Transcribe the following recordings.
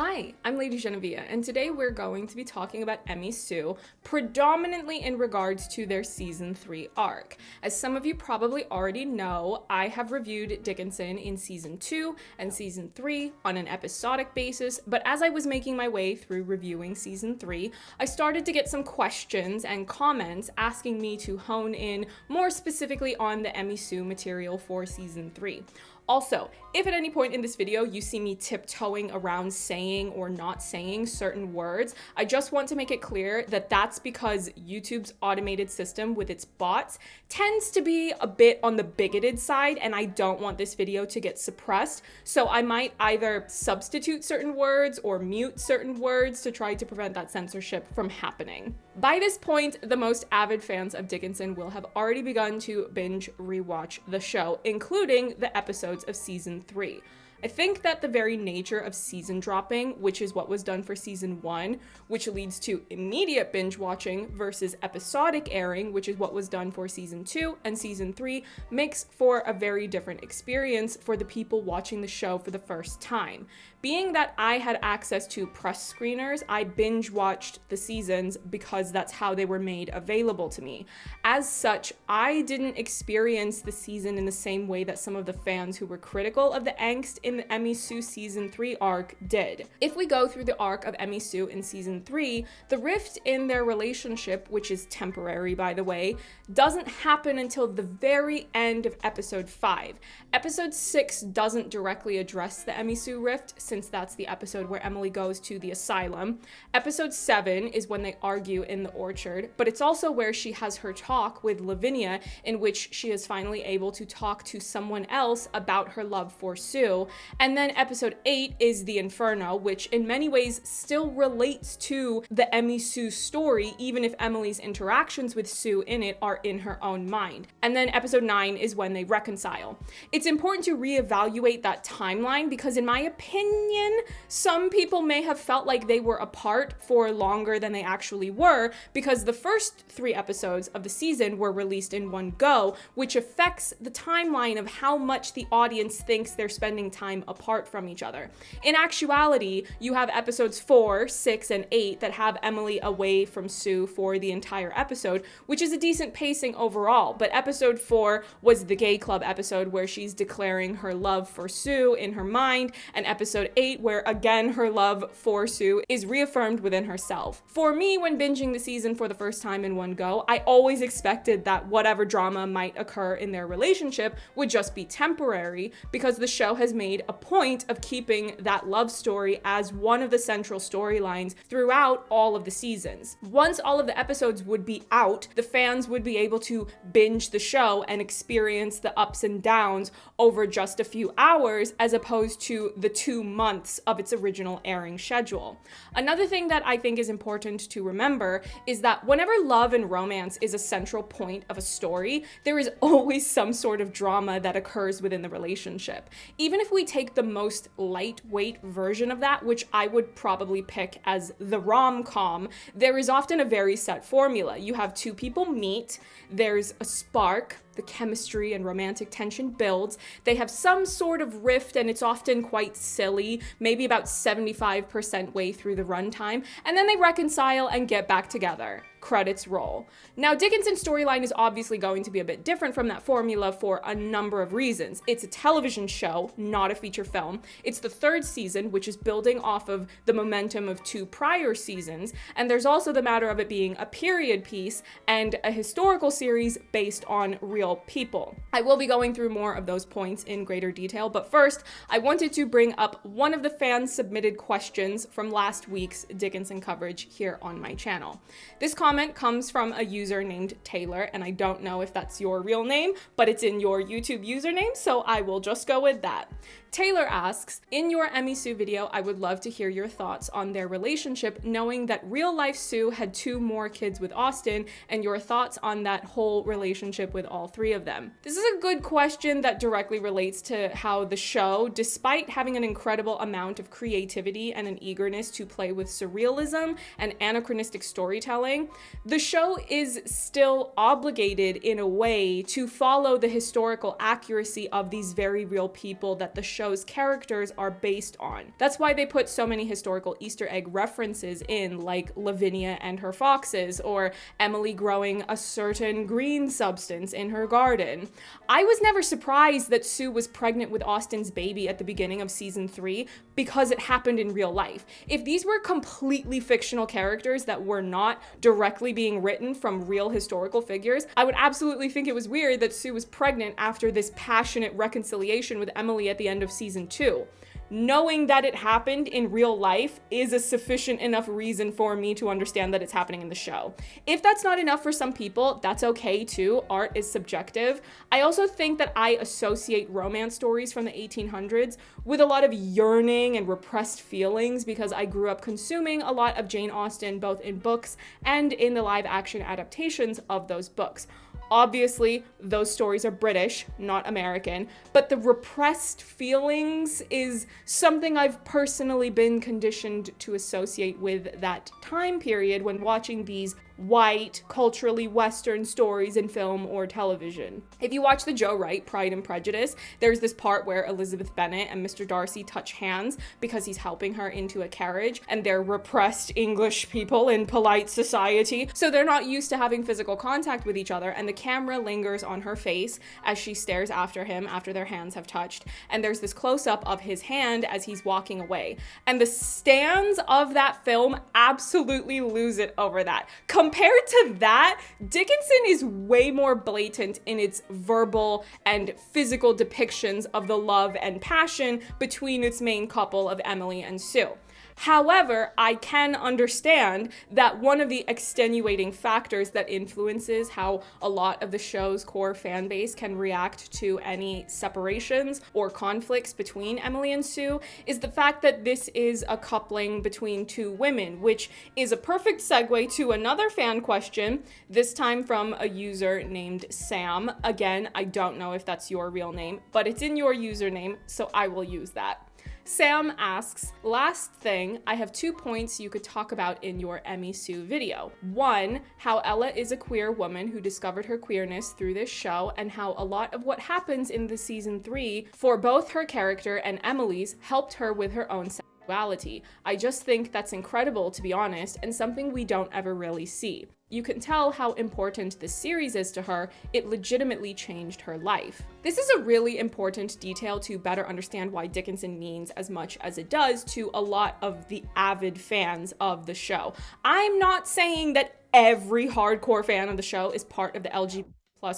Hi, I'm Lady Genevieve, and today we're going to be talking about Emi Sue, predominantly in regards to their Season 3 arc. As some of you probably already know, I have reviewed Dickinson in Season 2 and Season 3 on an episodic basis, but as I was making my way through reviewing Season 3, I started to get some questions and comments asking me to hone in more specifically on the Emi Sue material for Season 3. Also, if at any point in this video you see me tiptoeing around saying or not saying certain words, I just want to make it clear that that's because YouTube's automated system with its bots tends to be a bit on the bigoted side, and I don't want this video to get suppressed, so I might either substitute certain words or mute certain words to try to prevent that censorship from happening. By this point, the most avid fans of Dickinson will have already begun to binge rewatch the show, including the episodes of Season 3. I think that the very nature of season dropping, which is what was done for Season 1, which leads to immediate binge watching, versus episodic airing, which is what was done for Season 2 and Season 3, makes for a very different experience for the people watching the show for the first time. Being that I had access to press screeners, I binge watched the seasons because that's how they were made available to me. As such, I didn't experience the season in the same way that some of the fans who were critical of the angst in the Emi Sue Season 3 arc did. If we go through the arc of Emi Sue in Season 3, the rift in their relationship, which is temporary by the way, doesn't happen until the very end of episode 5. Episode 6 doesn't directly address the Emi Sue rift, since that's the episode where Emily goes to the asylum. Episode 7 is when they argue in the orchard, but it's also where she has her talk with Lavinia, in which she is finally able to talk to someone else about her love for Sue. And then episode 8 is the Inferno, which in many ways still relates to the Emi Sue story, even if Emily's interactions with Sue in it are in her own mind. And then episode 9 is when they reconcile. It's important to reevaluate that timeline because in my opinion, some people may have felt like they were apart for longer than they actually were because the first 3 episodes of the season were released in one go, which affects the timeline of how much the audience thinks they're spending time apart from each other. In actuality, you have episodes 4, 6, and 8 that have Emily away from Sue for the entire episode, which is a decent pacing overall, but episode 4 was the gay club episode where she's declaring her love for Sue in her mind, and episode 8 where again her love for Sue is reaffirmed within herself. For me, when binging the season for the first time in one go, I always expected that whatever drama might occur in their relationship would just be temporary because the show has made a point of keeping that love story as one of the central storylines throughout all of the seasons. Once all of the episodes would be out, the fans would be able to binge the show and experience the ups and downs over just a few hours as opposed to the 2 months of its original airing schedule. Another thing that I think is important to remember is that whenever love and romance is a central point of a story, there is always some sort of drama that occurs within the relationship. Even if we take the most lightweight version of that, which I would probably pick as the rom-com, there is often a very set formula. You have 2 people meet, there's a spark, the chemistry and romantic tension builds, they have some sort of rift and it's often quite silly, maybe about 75% way through the runtime, and then they reconcile and get back together. Credits roll. Now, Dickinson's storyline is obviously going to be a bit different from that formula for a number of reasons. It's a television show, not a feature film. It's the 3rd season, which is building off of the momentum of 2 prior seasons, and there's also the matter of it being a period piece and a historical series based on real people. I will be going through more of those points in greater detail, but first, I wanted to bring up one of the fan-submitted questions from last week's Dickinson coverage here on my channel. This comment comes from a user named Taylor, and I don't know if that's your real name, but it's in your YouTube username, so I will just go with that. Taylor asks, in your Emi Sue video, I would love to hear your thoughts on their relationship, knowing that real life Sue had 2 more kids with Austin, and your thoughts on that whole relationship with all 3 of them. This is a good question that directly relates to how the show, despite having an incredible amount of creativity and an eagerness to play with surrealism and anachronistic storytelling, the show is still obligated in a way to follow the historical accuracy of these very real people that the show show's characters are based on. That's why they put so many historical Easter egg references in, like Lavinia and her foxes, or Emily growing a certain green substance in her garden. I was never surprised that Sue was pregnant with Austin's baby at the beginning of season 3 because it happened in real life. If these were completely fictional characters that were not directly being written from real historical figures, I would absolutely think it was weird that Sue was pregnant after this passionate reconciliation with Emily at the end of season 2. Knowing that it happened in real life is a sufficient enough reason for me to understand that it's happening in the show. If that's not enough for some people, that's okay too. Art is subjective. I also think that I associate romance stories from the 1800s with a lot of yearning and repressed feelings because I grew up consuming a lot of Jane Austen, both in books and in the live action adaptations of those books. Obviously, those stories are British, not American, but the repressed feelings is something I've personally been conditioned to associate with that time period when watching these white, culturally Western stories in film or television. If you watch the Joe Wright Pride and Prejudice, there's this part where Elizabeth Bennet and Mr. Darcy touch hands because he's helping her into a carriage, and they're repressed English people in polite society, so they're not used to having physical contact with each other, and the camera lingers on her face as she stares after him after their hands have touched, and there's this close-up of his hand as he's walking away. And the stans of that film absolutely lose it over that. Compared to that, Dickinson is way more blatant in its verbal and physical depictions of the love and passion between its main couple of Emily and Sue. However, I can understand that one of the extenuating factors that influences how a lot of the show's core fan base can react to any separations or conflicts between Emily and Sue is the fact that this is a coupling between two women, which is a perfect segue to another fan question, this time from a user named Sam. Again, I don't know if that's your real name, but it's in your username, so I will use that. Sam asks, last thing, I have 2 points you could talk about in your Emmy Sue video. 1, how Ella is a queer woman who discovered her queerness through this show, and how a lot of what happens in the season 3 for both her character and Emily's helped her with her own sexuality. I just think that's incredible, to be honest, and something we don't ever really see. You can tell how important this series is to her. It legitimately changed her life. This is a really important detail to better understand why Dickinson means as much as it does to a lot of the avid fans of the show. I'm not saying that every hardcore fan of the show is part of the LGBT+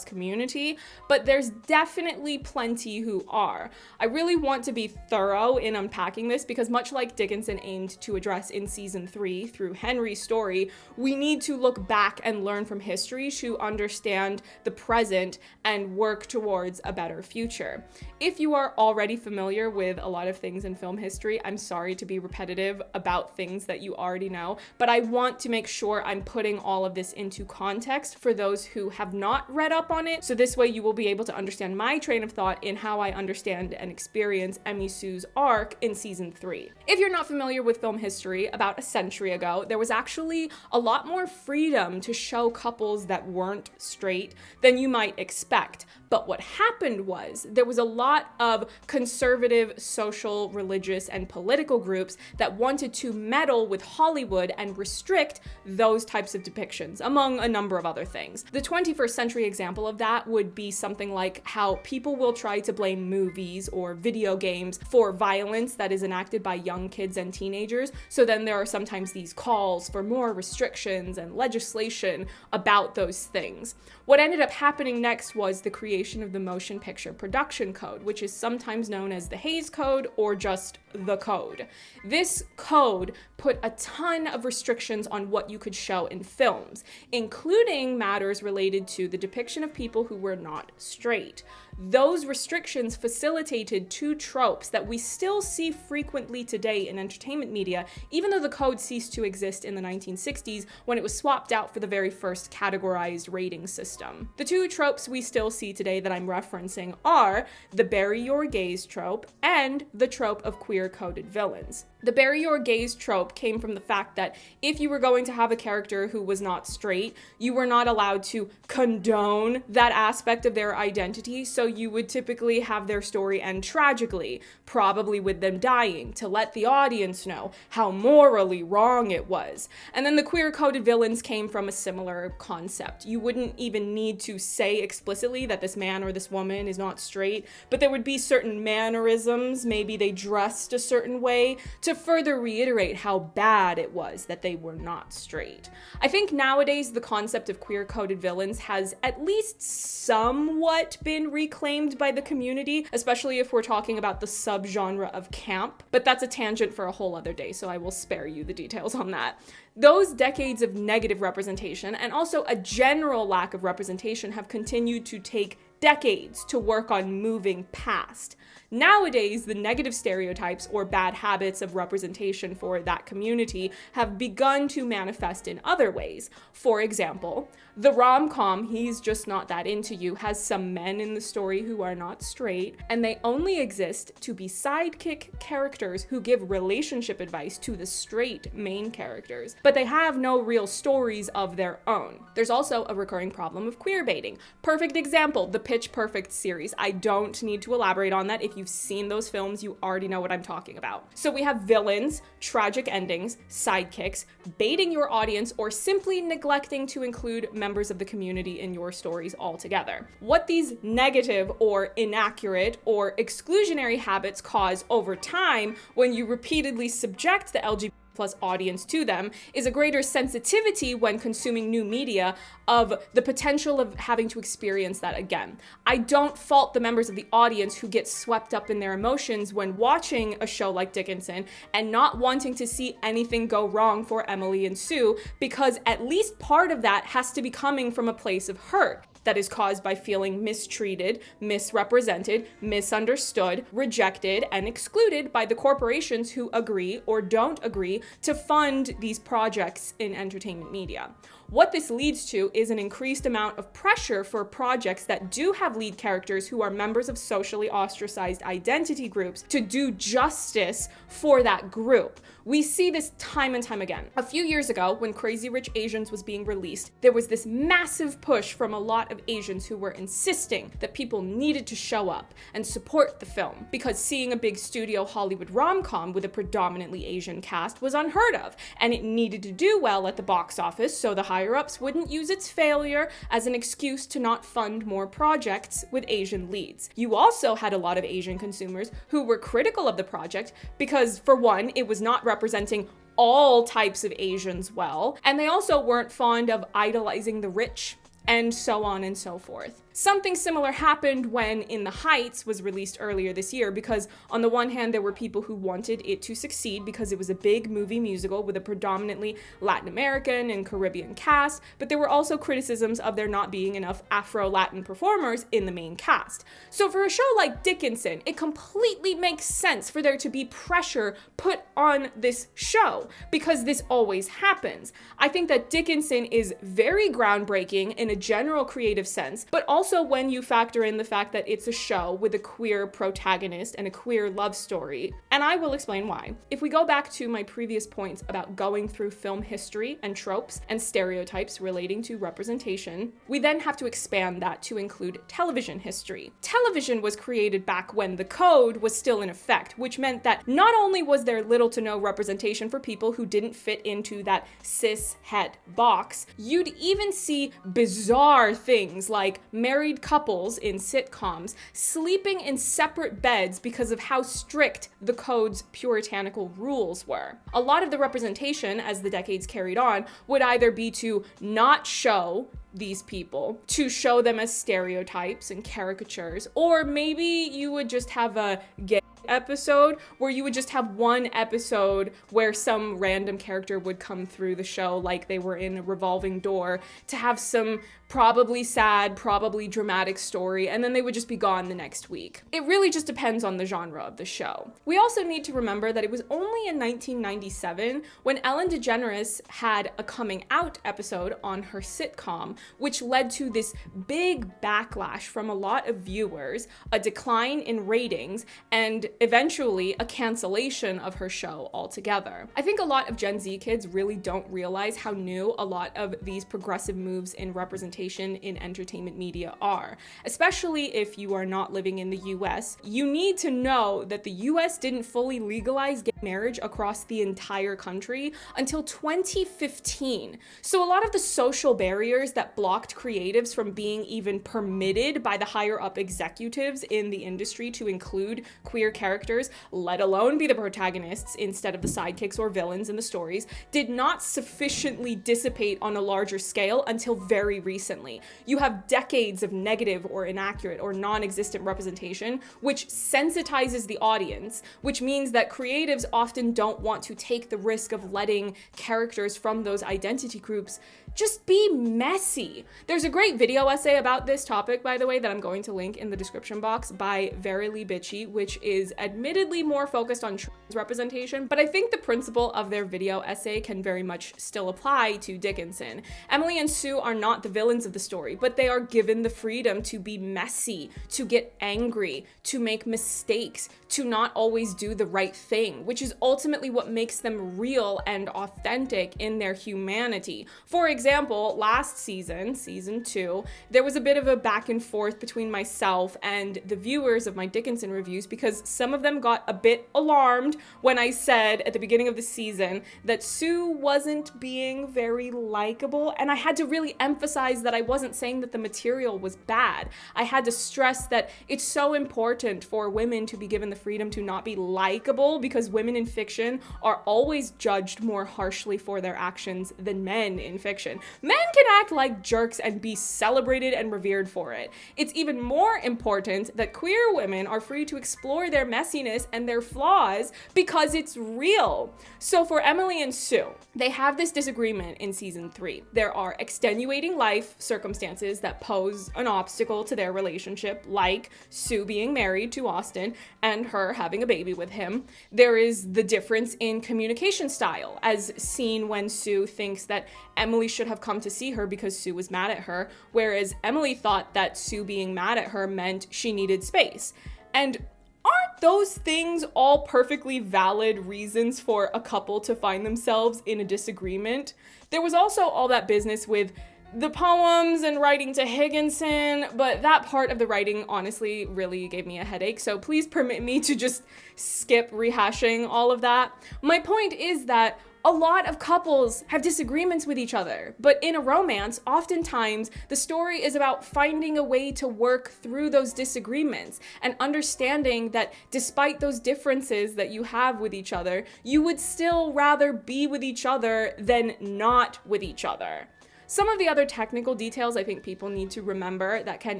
community, but there's definitely plenty who are. I really want to be thorough in unpacking this because much like Dickinson aimed to address in season 3 through Henry's story, we need to look back and learn from history to understand the present and work towards a better future. If you are already familiar with a lot of things in film history, I'm sorry to be repetitive about things that you already know, but I want to make sure I'm putting all of this into context for those who have not read up on it, so this way you will be able to understand my train of thought in how I understand and experience Emmy Sue's arc in season 3. If you're not familiar with film history, about a century ago, there was actually a lot more freedom to show couples that weren't straight than you might expect. But what happened was there was a lot of conservative, social, religious, and political groups that wanted to meddle with Hollywood and restrict those types of depictions, among a number of other things. The 21st century example of that would be something like how people will try to blame movies or video games for violence that is enacted by young kids and teenagers. So then there are sometimes these calls for more restrictions and legislation about those things. What ended up happening next was the creation of the Motion Picture Production Code, which is sometimes known as the Hays Code or just the Code. This code put a ton of restrictions on what you could show in films, including matters related to the depiction of people who were not straight. Those restrictions facilitated 2 tropes that we still see frequently today in entertainment media, even though the code ceased to exist in the 1960s when it was swapped out for the very first categorized rating system. The 2 tropes we still see today that I'm referencing are the bury your gays trope and the trope of queer-coded villains. The bury your gays trope came from the fact that if you were going to have a character who was not straight, you were not allowed to condone that aspect of their identity, so you would typically have their story end tragically, probably with them dying, to let the audience know how morally wrong it was. And then the queer-coded villains came from a similar concept. You wouldn't even need to say explicitly that this man or this woman is not straight, but there would be certain mannerisms, maybe they dressed a certain way, to further reiterate how bad it was that they were not straight. I think nowadays the concept of queer-coded villains has at least somewhat been reclaimed by the community, especially if we're talking about the subgenre of camp, but that's a tangent for a whole other day, so I will spare you the details on that. Those decades of negative representation and also a general lack of representation have continued to take decades to work on moving past. Nowadays, the negative stereotypes or bad habits of representation for that community have begun to manifest in other ways. For example, the rom-com He's Just Not That Into You has some men in the story who are not straight, and they only exist to be sidekick characters who give relationship advice to the straight main characters, but they have no real stories of their own. There's also a recurring problem of queer baiting. Perfect example, the Pitch Perfect series. I don't need to elaborate on that. If you've seen those films, you already know what I'm talking about. So we have villains, tragic endings, sidekicks, baiting your audience, or simply neglecting to include members of the community in your stories altogether. What these negative or inaccurate or exclusionary habits cause over time when you repeatedly subject the LGBT plus audience to them is a greater sensitivity when consuming new media of the potential of having to experience that again. I don't fault the members of the audience who get swept up in their emotions when watching a show like Dickinson and not wanting to see anything go wrong for Emily and Sue, because at least part of that has to be coming from a place of hurt that is caused by feeling mistreated, misrepresented, misunderstood, rejected, and excluded by the corporations who agree or don't agree to fund these projects in entertainment media. What this leads to is an increased amount of pressure for projects that do have lead characters who are members of socially ostracized identity groups to do justice for that group. We see this time and time again. A few years ago, when Crazy Rich Asians was being released, there was this massive push from a lot of Asians who were insisting that people needed to show up and support the film, because seeing a big studio Hollywood rom-com with a predominantly Asian cast was unheard of, and it needed to do well at the box office so the higher-ups wouldn't use its failure as an excuse to not fund more projects with Asian leads. You also had a lot of Asian consumers who were critical of the project because, for one, it was not representing all types of Asians well, and they also weren't fond of idolizing the rich, and so on and so forth. Something similar happened when In the Heights was released earlier this year, because on the one hand there were people who wanted it to succeed because it was a big movie musical with a predominantly Latin American and Caribbean cast, but there were also criticisms of there not being enough Afro-Latin performers in the main cast. So for a show like Dickinson, it completely makes sense for there to be pressure put on this show, because this always happens. I think that Dickinson is very groundbreaking in a general creative sense, but also when you factor in the fact that it's a show with a queer protagonist and a queer love story, and I will explain why. If we go back to my previous points about going through film history and tropes and stereotypes relating to representation, we then have to expand that to include television history. Television was created back when the code was still in effect, which meant that not only was there little to no representation for people who didn't fit into that cis-het box, you'd even see bizarre things like married couples in sitcoms sleeping in separate beds because of how strict the code's puritanical rules were. A lot of the representation as the decades carried on would either be to not show these people, to show them as stereotypes and caricatures, or maybe you would just have a gay episode where you would just have one episode where some random character would come through the show like they were in a revolving door to have some probably sad, probably dramatic story, and then they would just be gone the next week. It really just depends on the genre of the show. We also need to remember that it was only in 1997 when Ellen DeGeneres had a coming out episode on her sitcom, which led to this big backlash from a lot of viewers, a decline in ratings, and eventually a cancellation of her show altogether. I think a lot of Gen Z kids really don't realize how new a lot of these progressive moves in representation in entertainment media are. Especially if you are not living in the US, you need to know that the US didn't fully legalize gay marriage across the entire country until 2015. So a lot of the social barriers that blocked creatives from being even permitted by the higher up executives in the industry to include queer characters, let alone be the protagonists instead of the sidekicks or villains in the stories, did not sufficiently dissipate on a larger scale until very recently. You have decades of negative or inaccurate or non-existent representation, which sensitizes the audience, which means that creatives often don't want to take the risk of letting characters from those identity groups just be messy. There's a great video essay about this topic, by the way, that I'm going to link in the description box by Verily Bitchy, which is admittedly more focused on trans representation, but I think the principle of their video essay can very much still apply to Dickinson. Emily and Sue are not the villains of the story, but they are given the freedom to be messy, to get angry, to make mistakes, to not always do the right thing, which is ultimately what makes them real and authentic in their humanity. For example, last season, season 2, there was a bit of a back and forth between myself and the viewers of my Dickinson reviews because some of them got a bit alarmed when I said at the beginning of the season that Sue wasn't being very likable, and I had to really emphasize that I wasn't saying that the material was bad. I had to stress that it's so important for women to be given the freedom to not be likable because women in fiction are always judged more harshly for their actions than men in fiction. Men can act like jerks and be celebrated and revered for it. It's even more important that queer women are free to explore their messiness and their flaws because it's real. So for Emily and Sue, they have this disagreement in season 3. There are extenuating life circumstances that pose an obstacle to their relationship, like Sue being married to Austin and her having a baby with him. There is the difference in communication style, as seen when Sue thinks that Emily should have come to see her because Sue was mad at her, whereas Emily thought that Sue being mad at her meant she needed space. And aren't those things all perfectly valid reasons for a couple to find themselves in a disagreement? There was also all that business with the poems and writing to Higginson, but that part of the writing honestly really gave me a headache, so please permit me to just skip rehashing all of that. My point is that a lot of couples have disagreements with each other, but in a romance, oftentimes the story is about finding a way to work through those disagreements and understanding that despite those differences that you have with each other, you would still rather be with each other than not with each other. Some of the other technical details I think people need to remember that can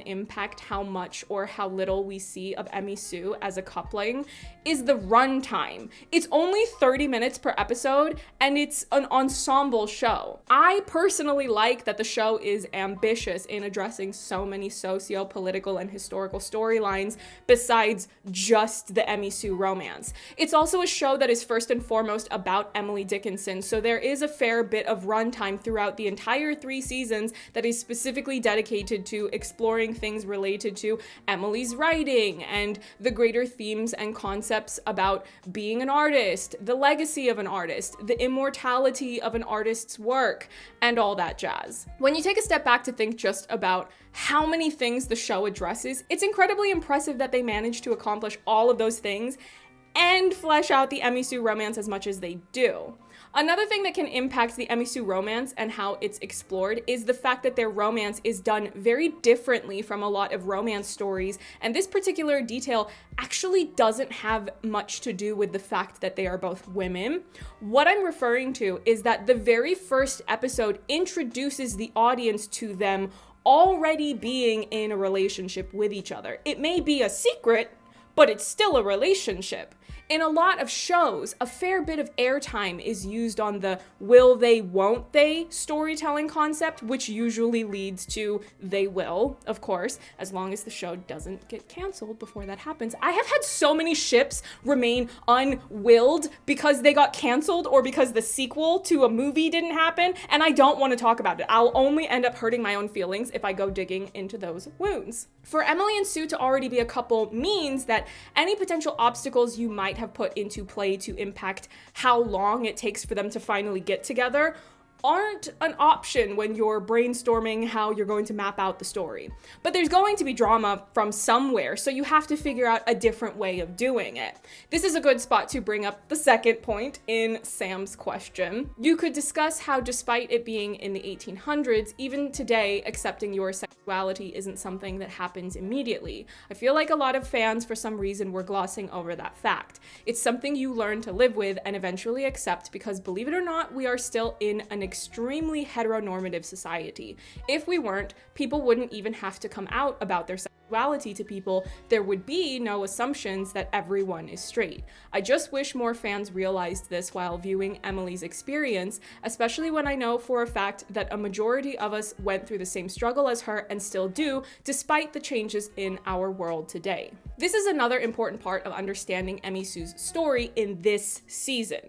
impact how much or how little we see of Emmy Sue as a coupling is the runtime. It's only 30 minutes per episode and it's an ensemble show. I personally like that the show is ambitious in addressing so many socio-political and historical storylines besides just the Emmy Sue romance. It's also a show that is first and foremost about Emily Dickinson, so there is a fair bit of runtime throughout the entire 3 seasons that is specifically dedicated to exploring things related to Emily's writing and the greater themes and concepts about being an artist, the legacy of an artist, the immortality of an artist's work, and all that jazz. When you take a step back to think just about how many things the show addresses, it's incredibly impressive that they managed to accomplish all of those things and flesh out the Emmy Sue romance as much as they do. Another thing that can impact the Emmy Sue romance and how it's explored is the fact that their romance is done very differently from a lot of romance stories, and this particular detail actually doesn't have much to do with the fact that they are both women. What I'm referring to is that the very first episode introduces the audience to them already being in a relationship with each other. It may be a secret, but it's still a relationship. In a lot of shows, a fair bit of airtime is used on the will they, won't they storytelling concept, which usually leads to they will, of course, as long as the show doesn't get canceled before that happens. I have had so many ships remain unwilled because they got canceled or because the sequel to a movie didn't happen, and I don't want to talk about it. I'll only end up hurting my own feelings if I go digging into those wounds. For Emily and Sue to already be a couple means that any potential obstacles you might have put into play to impact how long it takes for them to finally get together aren't an option when you're brainstorming how you're going to map out the story. But there's going to be drama from somewhere, so you have to figure out a different way of doing it. This is a good spot to bring up the second point in Sam's question. You could discuss how, despite it being in the 1800s, even today, accepting your sexuality isn't something that happens immediately. I feel like a lot of fans, for some reason, were glossing over that fact. It's something you learn to live with and eventually accept because, believe it or not, we are still in an extremely heteronormative society. If we weren't, people wouldn't even have to come out about their sexuality to people. There would be no assumptions that everyone is straight. I just wish more fans realized this while viewing Emily's experience, especially when I know for a fact that a majority of us went through the same struggle as her and still do, despite the changes in our world today. This is another important part of understanding Emmy Sue's story in this season.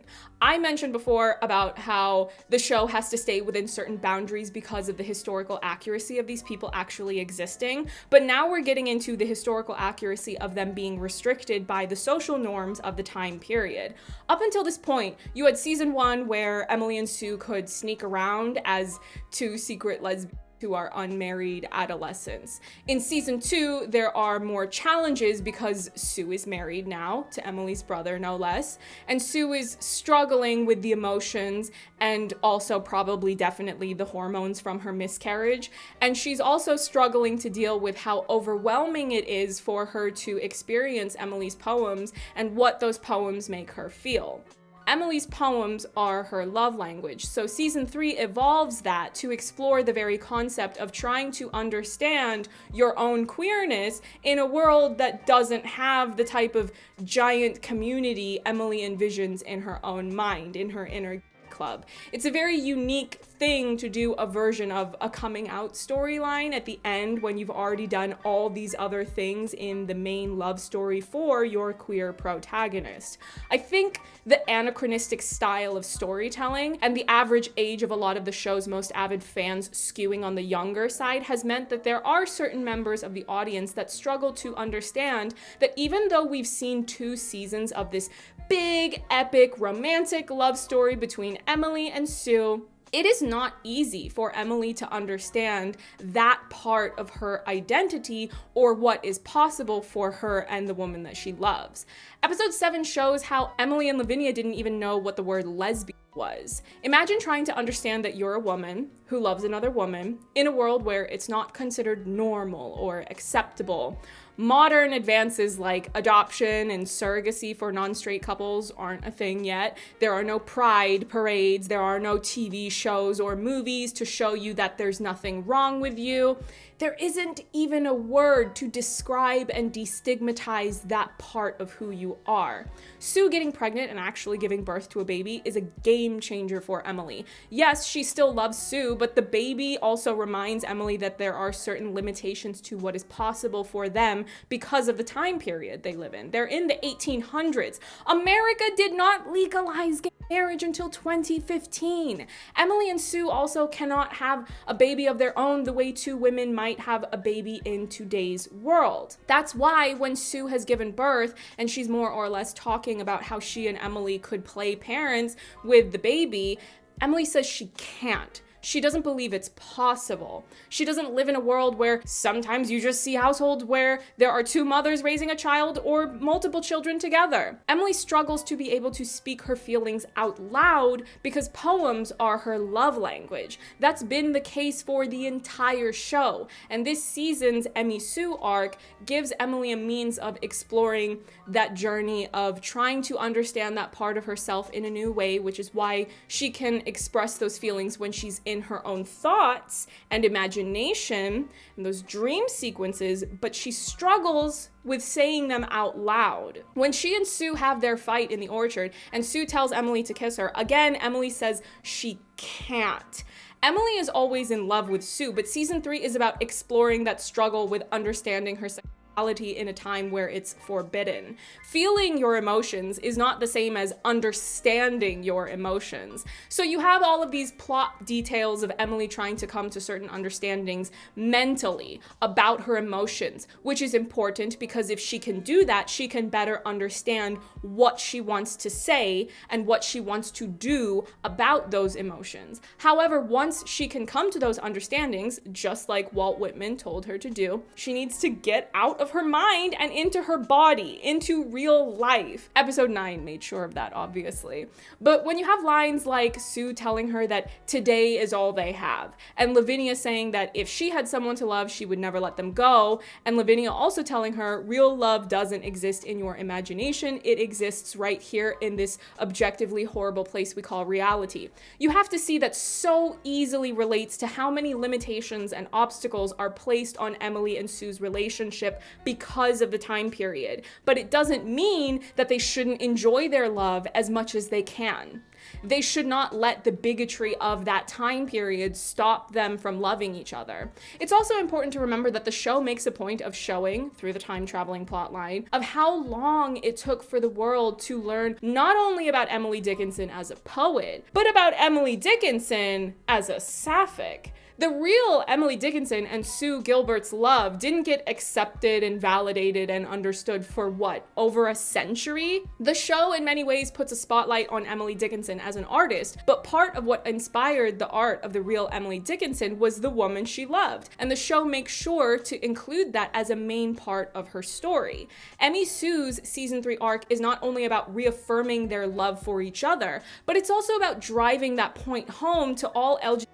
I mentioned before about how the show has to stay within certain boundaries because of the historical accuracy of these people actually existing, but now we're getting into the historical accuracy of them being restricted by the social norms of the time period. Up until this point, you had season 1 where Emily and Sue could sneak around as two secret lesbians who are unmarried adolescents. In season 2, there are more challenges because Sue is married now to Emily's brother, no less, and Sue is struggling with the emotions and also probably definitely the hormones from her miscarriage, and she's also struggling to deal with how overwhelming it is for her to experience Emily's poems and what those poems make her feel. Emily's poems are her love language, so season 3 evolves that to explore the very concept of trying to understand your own queerness in a world that doesn't have the type of giant community Emily envisions in her own mind, in her inner club. It's a very unique thing to do a version of a coming out storyline at the end when you've already done all these other things in the main love story for your queer protagonist. I think the anachronistic style of storytelling and the average age of a lot of the show's most avid fans skewing on the younger side has meant that there are certain members of the audience that struggle to understand that even though we've seen 2 seasons of this big, epic, romantic love story between Emily and Sue, it is not easy for Emily to understand that part of her identity or what is possible for her and the woman that she loves. Episode 7 shows how Emily and Lavinia didn't even know what the word lesbian was. Imagine trying to understand that you're a woman who loves another woman in a world where it's not considered normal or acceptable. Modern advances like adoption and surrogacy for non-straight couples aren't a thing yet. There are no pride parades, there are no TV shows or movies to show you that there's nothing wrong with you. There isn't even a word to describe and destigmatize that part of who you are. Sue getting pregnant and actually giving birth to a baby is a game changer for Emily. Yes, she still loves Sue, but the baby also reminds Emily that there are certain limitations to what is possible for them because of the time period they live in. They're in the 1800s. America did not legalize gay marriage until 2015. Emily and Sue also cannot have a baby of their own the way 2 women might have a baby in today's world. That's why when Sue has given birth and she's more or less talking about how she and Emily could play parents with the baby, Emily says she can't. She doesn't believe it's possible. She doesn't live in a world where sometimes you just see households where there are 2 mothers raising a child or multiple children together. Emily struggles to be able to speak her feelings out loud because poems are her love language. That's been the case for the entire show. And this season's Emmy Sue arc gives Emily a means of exploring that journey of trying to understand that part of herself in a new way, which is why she can express those feelings when she's in her own thoughts and imagination and those dream sequences, but she struggles with saying them out loud. When she and Sue have their fight in the orchard and Sue tells Emily to kiss her, again, Emily says she can't. Emily is always in love with Sue, but season 3 is about exploring that struggle with understanding her sexuality in a time where it's forbidden. Feeling your emotions is not the same as understanding your emotions. So you have all of these plot details of Emily trying to come to certain understandings mentally about her emotions, which is important because if she can do that, she can better understand what she wants to say and what she wants to do about those emotions. However, once she can come to those understandings, just like Walt Whitman told her to do, she needs to get out of her mind and into her body, into real life. Episode 9 made sure of that, obviously. But when you have lines like Sue telling her that today is all they have, and Lavinia saying that if she had someone to love, she would never let them go, and Lavinia also telling her real love doesn't exist in your imagination, it exists right here in this objectively horrible place we call reality. You have to see that so easily relates to how many limitations and obstacles are placed on Emily and Sue's relationship because of the time period. But it doesn't mean that they shouldn't enjoy their love as much as they can. They should not let the bigotry of that time period stop them from loving each other. It's also important to remember that the show makes a point of showing, through the time traveling plotline, of how long it took for the world to learn not only about Emily Dickinson as a poet, but about Emily Dickinson as a sapphic. The real Emily Dickinson and Sue Gilbert's love didn't get accepted and validated and understood for what, over a century? The show in many ways puts a spotlight on Emily Dickinson as an artist, but part of what inspired the art of the real Emily Dickinson was the woman she loved, and the show makes sure to include that as a main part of her story. Emmy Sue's season 3 arc is not only about reaffirming their love for each other, but it's also about driving that point home to all LGBT+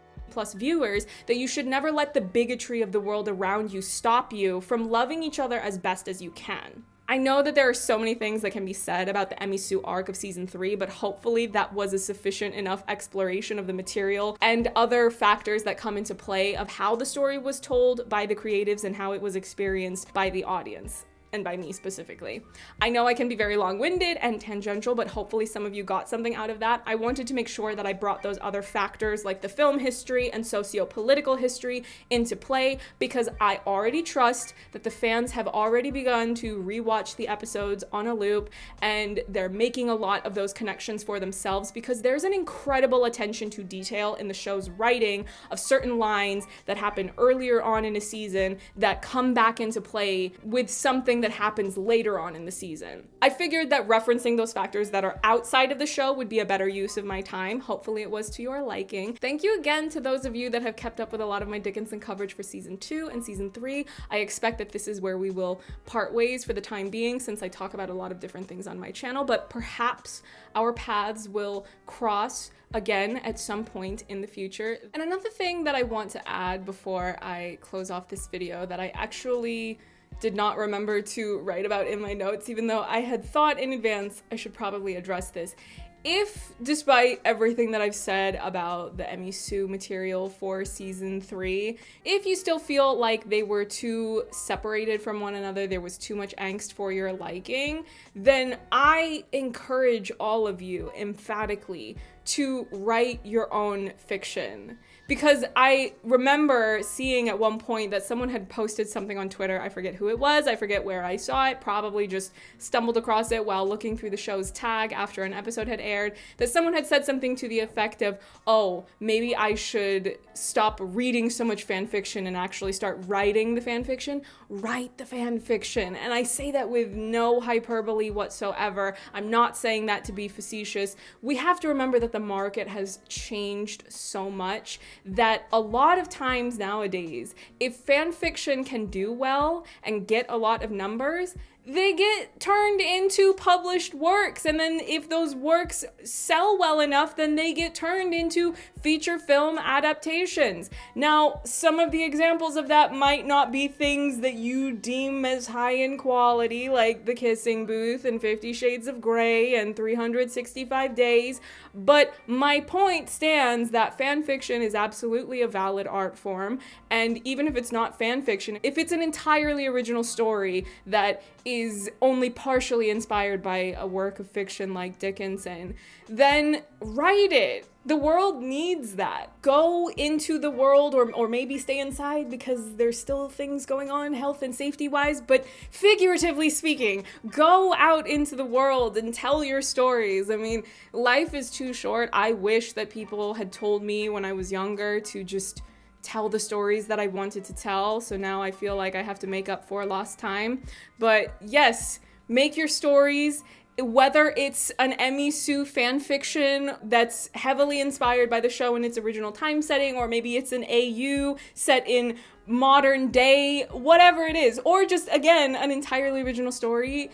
viewers that you should never let the bigotry of the world around you stop you from loving each other as best as you can. I know that there are so many things that can be said about the Emmy Sue arc of season 3, but hopefully that was a sufficient enough exploration of the material and other factors that come into play of how the story was told by the creatives and how it was experienced by the audience. And by me specifically. I know I can be very long-winded and tangential, but hopefully some of you got something out of that. I wanted to make sure that I brought those other factors like the film history and socio-political history into play because I already trust that the fans have already begun to rewatch the episodes on a loop and they're making a lot of those connections for themselves because there's an incredible attention to detail in the show's writing of certain lines that happen earlier on in a season that come back into play with something that happens later on in the season. I figured that referencing those factors that are outside of the show would be a better use of my time. Hopefully it was to your liking. Thank you again to those of you that have kept up with a lot of my Dickinson coverage for season 2 and season 3. I expect that this is where we will part ways for the time being since I talk about a lot of different things on my channel, but perhaps our paths will cross again at some point in the future. And another thing that I want to add before I close off this video that I actually did not remember to write about in my notes, even though I had thought in advance I should probably address this. If, despite everything that I've said about the Emmy Sue material for season 3, if you still feel like they were too separated from one another, there was too much angst for your liking, then I encourage all of you emphatically to write your own fiction. Because I remember seeing at one point that someone had posted something on Twitter, I forget who it was, I forget where I saw it, probably just stumbled across it while looking through the show's tag after an episode had aired, that someone had said something to the effect of, oh, maybe I should stop reading so much fan fiction and actually start writing the fan fiction. Write the fan fiction. And I say that with no hyperbole whatsoever. I'm not saying that to be facetious. We have to remember that the market has changed so much that a lot of times nowadays, if fan fiction can do well and get a lot of numbers, they get turned into published works, and then if those works sell well enough, then they get turned into feature film adaptations. Now, some of the examples of that might not be things that you deem as high in quality, like The Kissing Booth and 50 Shades of Grey and 365 Days, but my point stands that fan fiction is absolutely a valid art form, and even if it's not fan fiction, if it's an entirely original story that is is only partially inspired by a work of fiction like Dickinson, then write it. The world needs that. Go into the world, or maybe stay inside because there's still things going on health and safety wise, but figuratively speaking, go out into the world and tell your stories. I mean, life is too short. I wish that people had told me when I was younger to just tell the stories that I wanted to tell. So now I feel like I have to make up for lost time. But yes, make your stories. Whether it's an Emmy Sue fan fiction that's heavily inspired by the show in its original time setting, or maybe it's an AU set in modern day, whatever it is, or just, again, an entirely original story,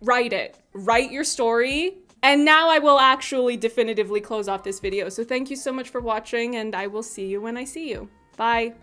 write it. Write your story. And now I will actually definitively close off this video. So thank you so much for watching, and I will see you when I see you. Bye.